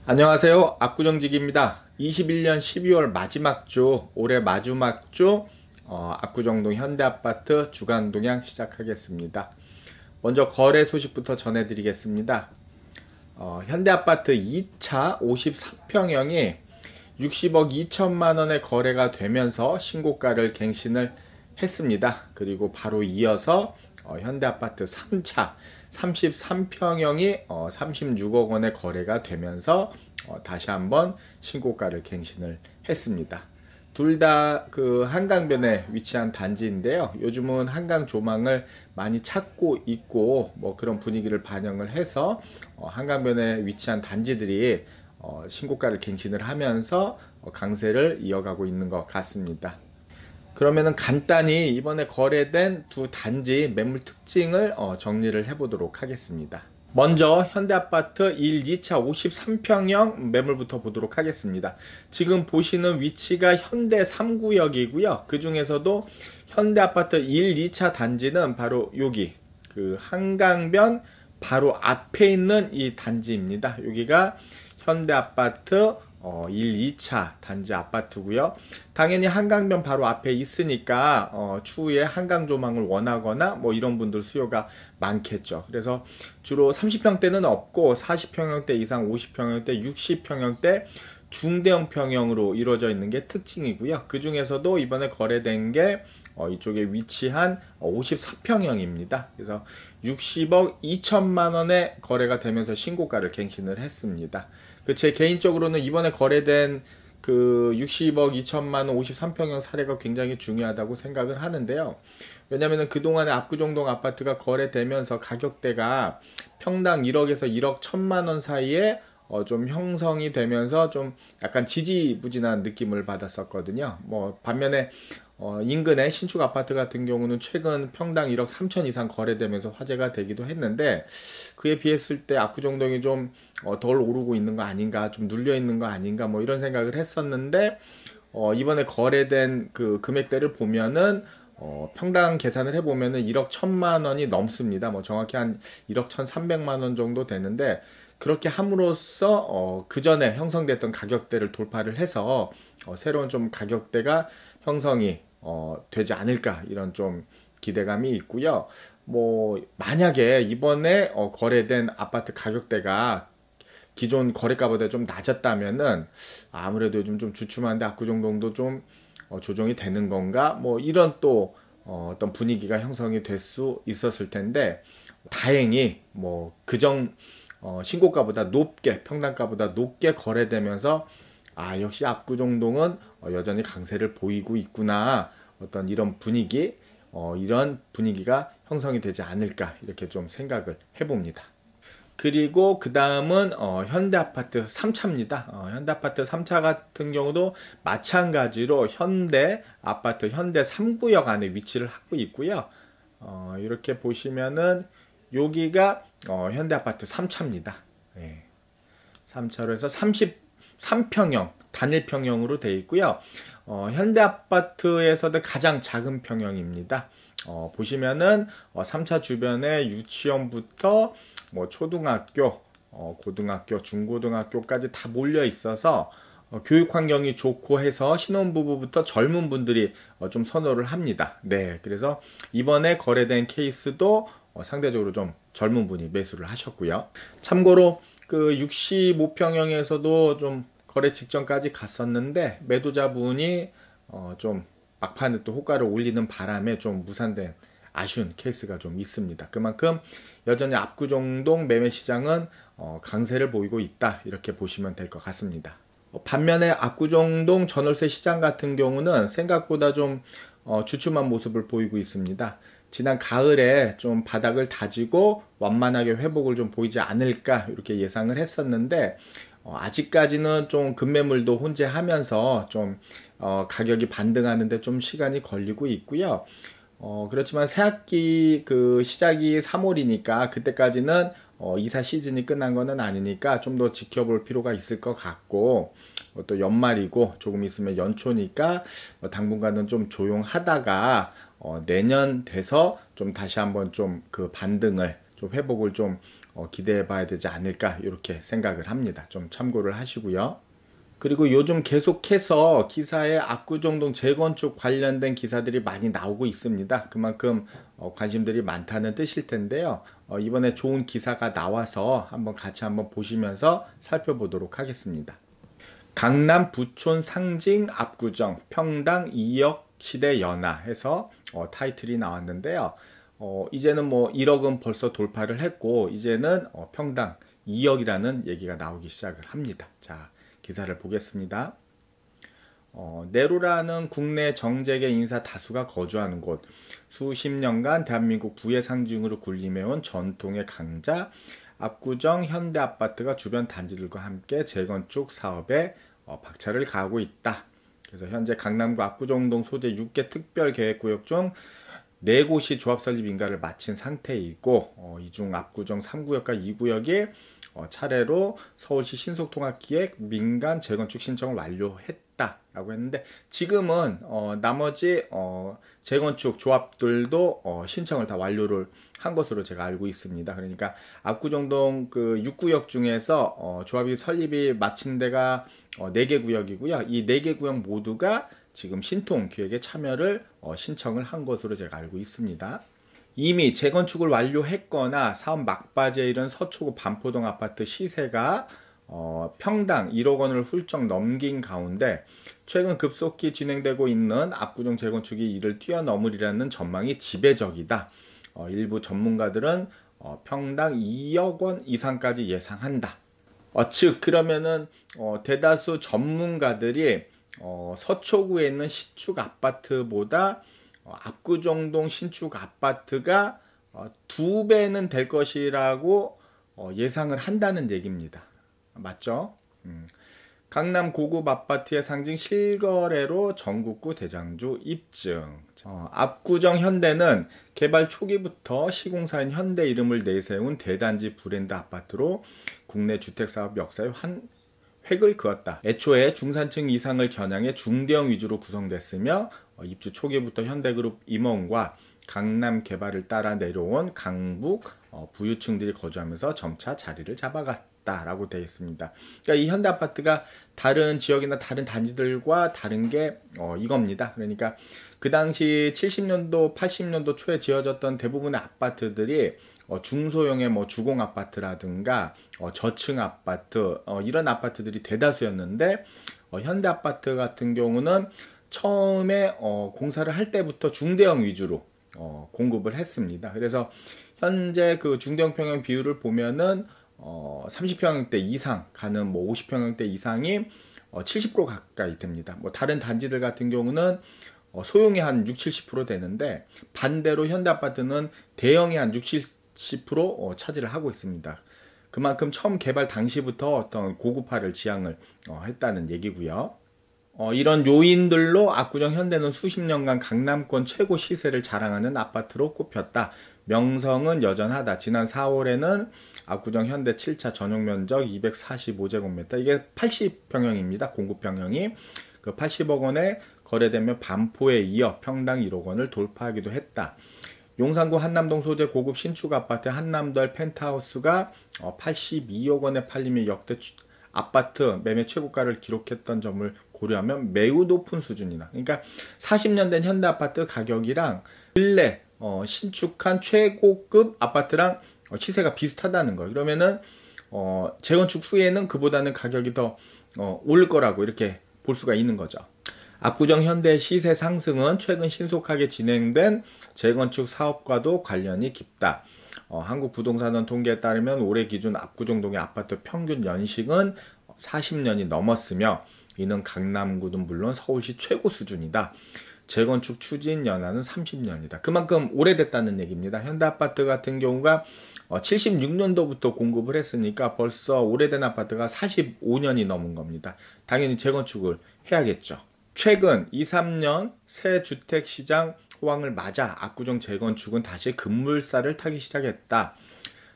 안녕하세요. 압구정직입니다. 21년 12월 마지막 주, 올해 마지막 주 압구정동 현대아파트 주간 동향 시작하겠습니다. 먼저 거래 소식부터 전해드리겠습니다. 현대아파트 2차 53평형이 60억 2천만 원에 거래가 되면서 신고가를 갱신을 했습니다. 그리고 바로 이어서 현대아파트 3차 33평형이 36억 원에 거래가 되면서 다시 한번 신고가를 갱신을 했습니다. 둘 다 그 한강변에 위치한 단지인데요. 요즘은 한강 조망을 많이 찾고 있고 뭐 그런 분위기를 반영을 해서 한강변에 위치한 단지들이 신고가를 갱신을 하면서 강세를 이어가고 있는 것 같습니다. 그러면은 간단히 이번에 거래된 두 단지 매물 특징을 정리를 해보도록 하겠습니다. 먼저 현대아파트 1, 2차 53평형 매물부터 보도록 하겠습니다. 지금 보시는 위치가 현대 3구역이고요. 그 중에서도 현대아파트 1, 2차 단지는 바로 여기 그 한강변 바로 앞에 있는 이 단지입니다. 여기가 현대아파트 1, 2차 단지 아파트고요. 당연히 한강변 바로 앞에 있으니까 추후에 한강 조망을 원하거나 뭐 이런 분들 수요가 많겠죠. 그래서 주로 30평대는 없고 40평형대 이상, 50평형대, 60평형대 중대형 평형으로 이루어져 있는 게 특징이고요. 그 중에서도 이번에 거래된 게 이쪽에 위치한 54평형입니다. 그래서 60억 2천만 원에 거래가 되면서 신고가를 갱신을 했습니다. 제 개인적으로는 이번에 거래된 그 60억 2천만 원 53평형 사례가 굉장히 중요하다고 생각을 하는데요. 왜냐면은 그동안에 압구정동 아파트가 거래되면서 가격대가 평당 1억에서 1억 1천만 원 사이에 좀 형성이 되면서 좀 약간 지지부진한 느낌을 받았었거든요. 뭐 반면에 인근의 신축 아파트 같은 경우는 최근 평당 1억 3천 이상 거래되면서 화제가 되기도 했는데 그에 비했을 때 압구정동이 좀 덜 오르고 있는 거 아닌가, 좀 눌려 있는 거 아닌가 뭐 이런 생각을 했었는데 이번에 거래된 그 금액대를 보면은 평당 계산을 해보면은 1억 1천만 원이 넘습니다. 뭐 정확히 한 1억 1,300만 원 정도 되는데 그렇게 함으로써 그 전에 형성됐던 가격대를 돌파를 해서 새로운 좀 가격대가 형성이 되지 않을까 이런 좀 기대감이 있고요. 뭐 만약에 이번에 거래된 아파트 가격대가 기존 거래가보다 좀 낮았다면은 아무래도 요즘 좀 주춤한데 압구정동도 좀 조정이 되는 건가 뭐 이런 또 어떤 분위기가 형성이 될 수 있었을 텐데 다행히 뭐 그정 신고가보다 높게 평당가보다 높게 거래되면서 역시 압구정동은 여전히 강세를 보이고 있구나 어떤 이런 분위기 이런 분위기가 형성이 되지 않을까 이렇게 좀 생각을 해봅니다. 그리고 그 다음은 현대아파트 3차입니다. 현대아파트 3차 같은 경우도 마찬가지로 현대아파트 현대 3구역 안에 위치를 하고 있고요. 이렇게 보시면은 여기가 현대아파트 3차입니다. 예. 3차로 해서 33평형 단일평형으로 되어 있고요. 현대아파트에서도 가장 작은 평형입니다. 보시면은 3차 주변에 유치원부터 뭐 초등학교, 고등학교, 중고등학교까지 다 몰려 있어서 교육 환경이 좋고 해서 신혼부부부터 젊은 분들이 좀 선호를 합니다. 네, 그래서 이번에 거래된 케이스도 상대적으로 좀 젊은 분이 매수를 하셨고요. 참고로 그 65평형에서도 좀 거래 직전까지 갔었는데 매도자분이 좀 막판에 또 호가를 올리는 바람에 좀 무산된 아쉬운 케이스가 좀 있습니다. 그만큼 여전히 압구정동 매매 시장은 강세를 보이고 있다 이렇게 보시면 될 것 같습니다. 반면에 압구정동 전월세 시장 같은 경우는 생각보다 좀 주춤한 모습을 보이고 있습니다. 지난 가을에 좀 바닥을 다지고 완만하게 회복을 좀 보이지 않을까 이렇게 예상을 했었는데 아직까지는 좀 급매물도 혼재하면서 좀 가격이 반등하는데 좀 시간이 걸리고 있고요. 그렇지만 새학기 그 시작이 3월이니까 그때까지는 이사 시즌이 끝난 거는 아니니까 좀 더 지켜볼 필요가 있을 것 같고 또 연말이고 조금 있으면 연초니까 당분간은 좀 조용하다가 내년 돼서 좀 다시 한번 좀 그 반등을 좀 회복을 좀 기대해 봐야 되지 않을까 이렇게 생각을 합니다. 좀 참고를 하시고요. 그리고 요즘 계속해서 기사에 압구정동 재건축 관련된 기사들이 많이 나오고 있습니다. 그만큼 관심들이 많다는 뜻일 텐데요. 이번에 좋은 기사가 나와서 같이 한번 보시면서 살펴보도록 하겠습니다. 강남 부촌 상징 압구정 평당 2억 시대 연화 해서 타이틀이 나왔는데요. 이제는 뭐 1억은 벌써 돌파를 했고 이제는 평당 2억이라는 얘기가 나오기 시작을 합니다. 자, 기사를 보겠습니다. 네로라는 국내 정재계 인사 다수가 거주하는 곳, 수십 년간 대한민국 부의 상징으로 군림해온 전통의 강자 압구정 현대아파트가 주변 단지들과 함께 재건축 사업에 박차를 가하고 있다. 그래서 현재 강남구 압구정동 소재 6개 특별계획구역 중 4곳이 조합 설립 인가를 마친 상태이고 이 중 압구정 3구역과 2구역이 차례로 서울시 신속통합기획 민간 재건축 신청을 완료했다라고 했는데 지금은 나머지 재건축 조합들도 신청을 다 완료를 한 것으로 제가 알고 있습니다. 그러니까 압구정동 그 6구역 중에서 조합이 설립이 마친 데가 4개 구역이고요. 이 4개 구역 모두가 지금 신통기획에 참여를 신청을 한 것으로 제가 알고 있습니다. 이미 재건축을 완료했거나 사업 막바지에 이른 서초구 반포동 아파트 시세가 평당 1억 원을 훌쩍 넘긴 가운데 최근 급속히 진행되고 있는 압구정 재건축이 이를 뛰어넘으리라는 전망이 지배적이다. 일부 전문가들은 평당 2억 원 이상까지 예상한다. 즉 그러면은 대다수 전문가들이 서초구에 있는 신축 아파트보다 압구정동 신축 아파트가 2배는 될 것이라고 예상을 한다는 얘기입니다. 맞죠? 강남 고급 아파트의 상징 실거래로 전국구 대장주 입증. 압구정 현대는 개발 초기부터 시공사인 현대 이름을 내세운 대단지 브랜드 아파트로 국내 주택사업 역사에 획을 그었다. 애초에 중산층 이상을 겨냥해 중대형 위주로 구성됐으며 입주 초기부터 현대그룹 임원과 강남 개발을 따라 내려온 강북 부유층들이 거주하면서 점차 자리를 잡아갔다라고 되어 있습니다. 그러니까 이 현대아파트가 다른 지역이나 다른 단지들과 다른 게 이겁니다. 그러니까 그 당시 70년도, 80년도 초에 지어졌던 대부분의 아파트들이 중소형의 주공 아파트라든가 저층 아파트 이런 아파트들이 대다수였는데 현대 아파트 같은 경우는 처음에 공사를 할 때부터 중대형 위주로 공급을 했습니다. 그래서 현재 그 중대형 평형 비율을 보면은 30평형대 이상 가는 50평형대 이상이 70% 가까이 됩니다. 다른 단지들 같은 경우는 소형이 한 60, 70% 되는데 반대로 현대 아파트는 대형이 한 60, 70% 차지를 하고 있습니다. 그만큼 처음 개발 당시부터 어떤 고급화를 지향을 했다는 얘기고요. 이런 요인들로 압구정 현대는 수십 년간 강남권 최고 시세를 자랑하는 아파트로 꼽혔다. 명성은 여전하다. 지난 4월에는 압구정 현대 7차 전용 면적 245제곱미터, 이게 80평형입니다. 공급평형이. 그 80억 원에 거래되며 반포에 이어 평당 1억 원을 돌파하기도 했다. 용산구 한남동 소재 고급 신축 아파트 한남덜 펜트하우스가 82억 원에 팔리며 역대 아파트 매매 최고가를 기록했던 점을 고려하면 매우 높은 수준이다. 그러니까 40년 된 현대 아파트 가격이랑 근래 신축한 최고급 아파트랑 시세가 비슷하다는 거예요. 그러면은 재건축 후에는 그보다는 가격이 더 오를 거라고 이렇게 볼 수가 있는 거죠. 압구정 현대 시세 상승은 최근 신속하게 진행된 재건축 사업과도 관련이 깊다. 한국부동산원 통계에 따르면 올해 기준 압구정동의 아파트 평균 연식은 40년이 넘었으며 이는 강남구는 물론 서울시 최고 수준이다. 재건축 추진 연한은 30년이다. 그만큼 오래됐다는 얘기입니다. 현대아파트 같은 경우가 76년도부터 공급을 했으니까 벌써 오래된 아파트가 45년이 넘은 겁니다. 당연히 재건축을 해야겠죠. 최근 2, 3년 새 주택시장 호황을 맞아 압구정 재건축은 다시 급물살을 타기 시작했다.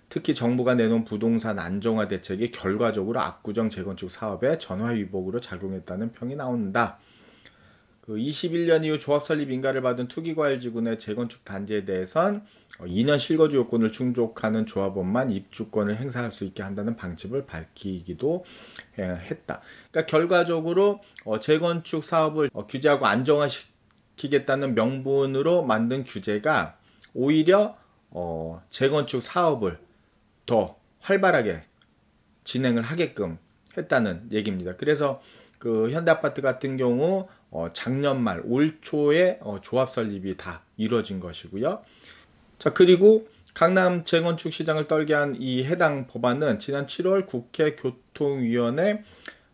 특히 정부가 내놓은 부동산 안정화 대책이 결과적으로 압구정 재건축 사업에 전화위복으로 작용했다는 평이 나온다. 그 21년 이후 조합 설립 인가를 받은 투기과열지구 내 재건축 단지에 대해선 2년 실거주 요건을 충족하는 조합원만 입주권을 행사할 수 있게 한다는 방침을 밝히기도 했다. 그러니까 결과적으로 재건축 사업을 규제하고 안정화시키겠다는 명분으로 만든 규제가 오히려 재건축 사업을 더 활발하게 진행을 하게끔 했다는 얘기입니다. 그래서 그 현대아파트 같은 경우 작년 말 올 초에 조합 설립이 다 이루어진 것이고요. 자, 그리고 강남 재건축 시장을 떨게 한 이 해당 법안은 지난 7월 국회 교통위원회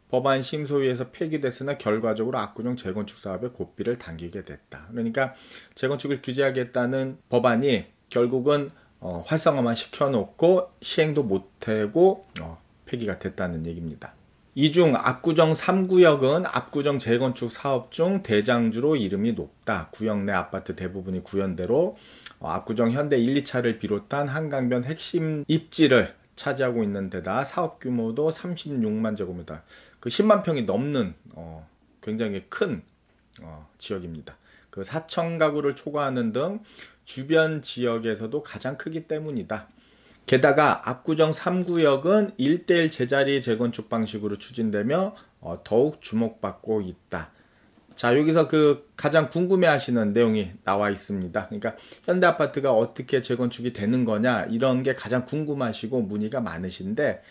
법안 심소위에서 폐기됐으나 결과적으로 압구정 재건축 사업의 고삐를 당기게 됐다. 그러니까 재건축을 규제하겠다는 법안이 결국은 활성화만 시켜놓고 시행도 못하고 폐기가 됐다는 얘기입니다. 이 중 압구정 3구역은 압구정 재건축 사업 중 대장주로 이름이 높다. 구역 내 아파트 대부분이 구현대로 압구정 현대 1, 2차를 비롯한 한강변 핵심 입지를 차지하고 있는 데다 사업 규모도 36만 제곱미터, 그 10만 평이 넘는 굉장히 큰 지역입니다. 그 4천 가구를 초과하는 등 주변 지역에서도 가장 크기 때문이다. 게다가 압구정 3구역은 1:1 제자리 재건축 방식으로 추진되며 더욱 주목받고 있다. 자, 여기서 그 가장 궁금해하시는 내용이 나와 있습니다. 그러니까 현대아파트가 어떻게 재건축이 되는 거냐, 이런 게 가장 궁금하시고 문의가 많으신데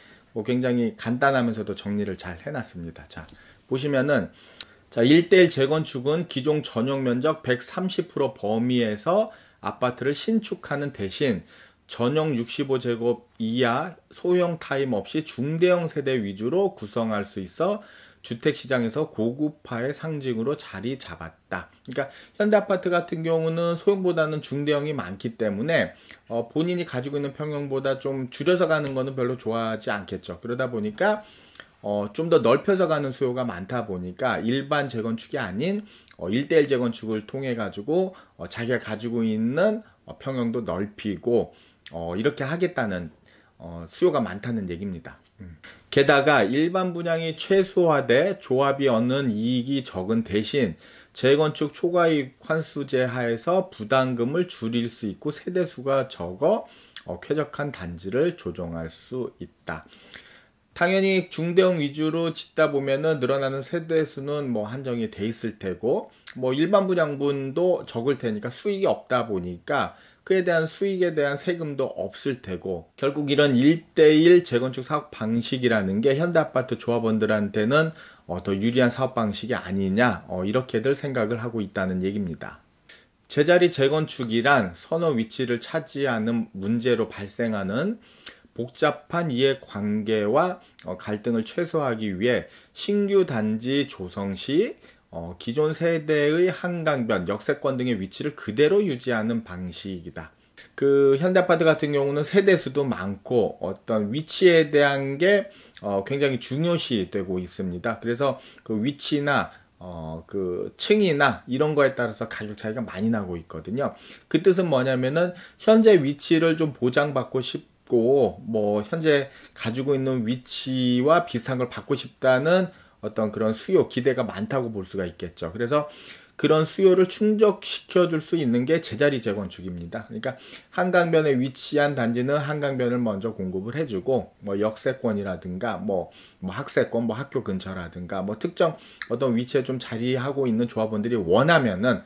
굉장히 간단하면서도 정리를 잘 해놨습니다. 자, 보시면은 1:1 재건축은 기존 전용 면적 130% 범위에서 아파트를 신축하는 대신 전용 65제곱 이하 소형 타임 없이 중대형 세대 위주로 구성할 수 있어 주택시장에서 고급화의 상징으로 자리 잡았다. 그러니까 현대아파트 같은 경우는 소형보다는 중대형이 많기 때문에 본인이 가지고 있는 평형보다 좀 줄여서 가는 거는 별로 좋아하지 않겠죠. 그러다 보니까 좀 더 넓혀서 가는 수요가 많다 보니까 일반 재건축이 아닌 1:1 재건축을 통해 가지고 자기가 가지고 있는 평형도 넓히고 이렇게 하겠다는 수요가 많다는 얘기입니다. 게다가 일반 분양이 최소화돼 조합이 얻는 이익이 적은 대신 재건축 초과이익 환수제 하에서 부담금을 줄일 수 있고 세대수가 적어 쾌적한 단지를 조정할 수 있다. 당연히 중대형 위주로 짓다 보면은 늘어나는 세대수는 한정이 돼 있을 테고 일반 분양분도 적을 테니까 수익이 없다 보니까 그에 대한 수익에 대한 세금도 없을 테고, 결국 이런 1:1 재건축 사업 방식이라는 게 현대아파트 조합원들한테는 더 유리한 사업 방식이 아니냐, 이렇게들 생각을 하고 있다는 얘기입니다. 제자리 재건축이란 선호 위치를 차지하는 문제로 발생하는 복잡한 이해관계와 갈등을 최소화하기 위해 신규 단지 조성 시 기존 세대의 한강변, 역세권 등의 위치를 그대로 유지하는 방식이다. 그 현대아파트 같은 경우는 세대수도 많고 어떤 위치에 대한 게 굉장히 중요시 되고 있습니다. 그래서 그 위치나 그 층이나 이런 거에 따라서 가격 차이가 많이 나고 있거든요. 그 뜻은 뭐냐면은 현재 위치를 좀 보장받고 싶고 현재 가지고 있는 위치와 비슷한 걸 받고 싶다는 어떤 그런 수요, 기대가 많다고 볼 수가 있겠죠. 그래서 그런 수요를 충족시켜 줄 수 있는 게 제자리 재건축입니다. 그러니까 한강변에 위치한 단지는 한강변을 먼저 공급을 해주고 역세권이라든가 학세권, 학교 근처라든가 특정 어떤 위치에 좀 자리하고 있는 조합원들이 원하면은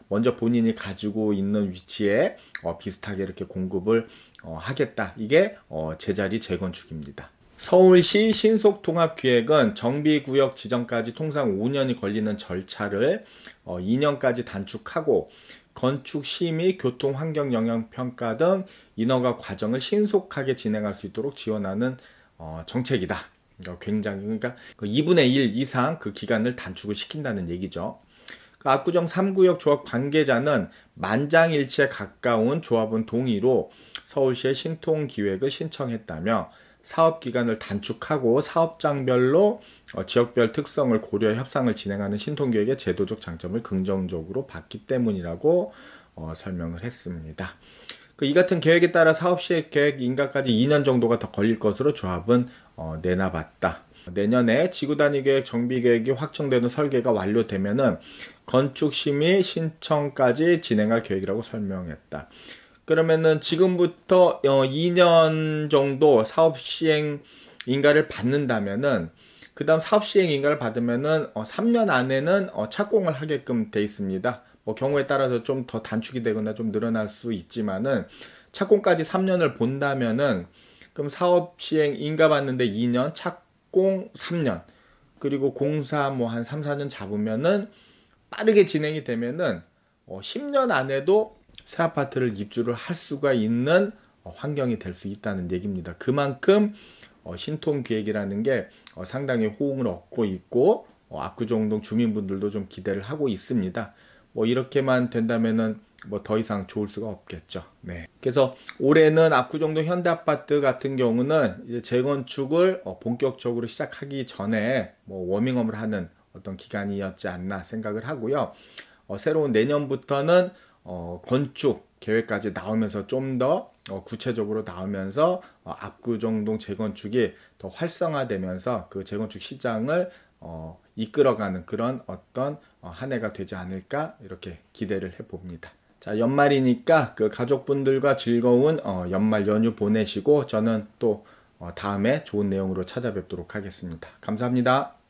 먼저 본인이 가지고 있는 위치에 비슷하게 이렇게 공급을 하겠다. 이게 제자리 재건축입니다. 서울시 신속통합기획은 정비구역 지정까지 통상 5년이 걸리는 절차를 2년까지 단축하고 건축 심의, 교통 환경 영향 평가 등 인허가 과정을 신속하게 진행할 수 있도록 지원하는 정책이다. 그러니까 2분의 1 이상 그 기간을 단축을 시킨다는 얘기죠. 압구정 3구역 조합 관계자는 만장일치에 가까운 조합원 동의로 서울시의 신통기획을 신청했다며 사업기간을 단축하고 사업장별로 지역별 특성을 고려해 협상을 진행하는 신통기획의 제도적 장점을 긍정적으로 봤기 때문이라고 설명을 했습니다. 이 같은 계획에 따라 사업시행 계획 인가까지 2년 정도가 더 걸릴 것으로 조합은 내놔봤다. 내년에 지구단위 계획, 정비 계획이 확정되는 설계가 완료되면은 건축 심의 신청까지 진행할 계획이라고 설명했다. 그러면은 지금부터 2년 정도 사업 시행 인가를 받는다면은 그 다음 사업 시행 인가를 받으면은 3년 안에는 착공을 하게끔 돼 있습니다. 뭐 경우에 따라서 좀 더 단축이 되거나 좀 늘어날 수 있지만은 착공까지 3년을 본다면은 그럼 사업 시행 인가 받는데 2년, 착공 3년, 그리고 공사 뭐 한 3, 4년 잡으면은 빠르게 진행이 되면은 10년 안에도 새 아파트를 입주를 할 수가 있는 환경이 될 수 있다는 얘기입니다. 그만큼 신통기획이라는 게 상당히 호응을 얻고 있고 압구정동 주민분들도 좀 기대를 하고 있습니다. 뭐 이렇게만 된다면은 뭐 더 이상 좋을 수가 없겠죠. 네. 그래서 올해는 압구정동 현대아파트 같은 경우는 이제 재건축을 본격적으로 시작하기 전에 뭐 워밍업을 하는 어떤 기간이었지 않나 생각을 하고요. 새로운 내년부터는 건축 계획까지 나오면서 좀 더 구체적으로 나오면서 압구정동 재건축이 더 활성화되면서 그 재건축 시장을 이끌어가는 그런 어떤 한 해가 되지 않을까 이렇게 기대를 해봅니다. 자, 연말이니까 그 가족분들과 즐거운 연말 연휴 보내시고 저는 또 다음에 좋은 내용으로 찾아뵙도록 하겠습니다. 감사합니다.